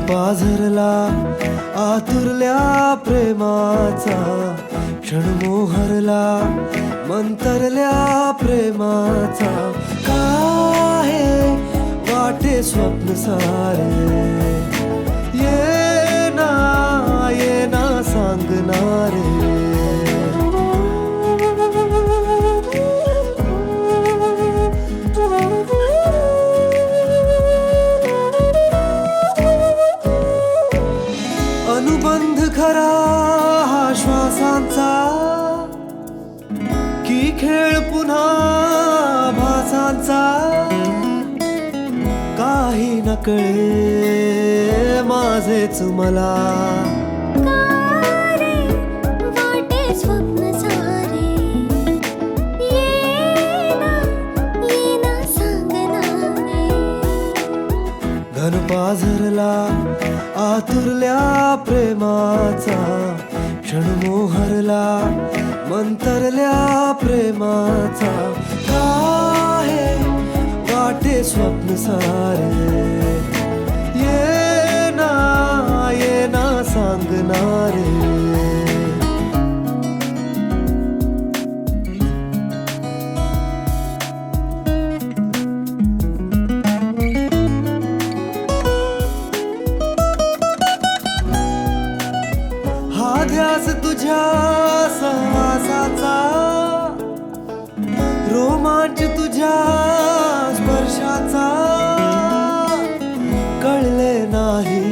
पाझरला आतुरल्या प्रेमाचा, क्षण मोहरला मंतरल्या प्रेमाचा, काय वाटे स्वप्न सारे, ये ना सांगणारे. अनुबंध खरा हा श्वासांचा, की खेळ पुन्हा भासांचा, काही नकळे माझेच मला. वाटे स्वप्न सारे, ये ना सांगणारे. घन पाझरला आतुरल्या प्रेमाचा, क्षण मोहरला मंतरल्या प्रेमाचा, काय वाटे स्वप्न सारे, ये ना सांगणारे. हा ध्यास तुझ्या सहवासाचा, रोमांच तुझ्या स्पर्शाचा, कळले नाही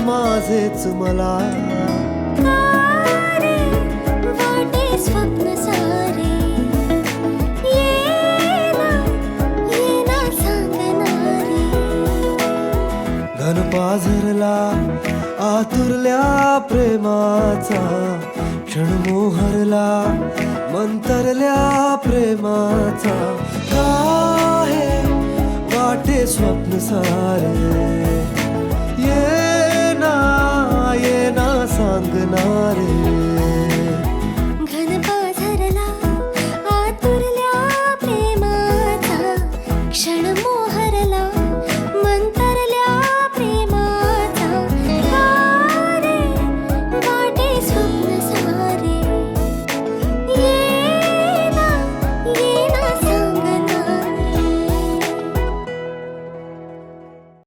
माझेच मला. वाटे स्वप्न सारे, ये ना सांगणारे. घन पाझरला आतुरल्या प्रेमाचा, क्षण मोहरला मंतरल्या प्रेमाचा, काय वाटे स्वप्न सारे, ये ना सांगणारे.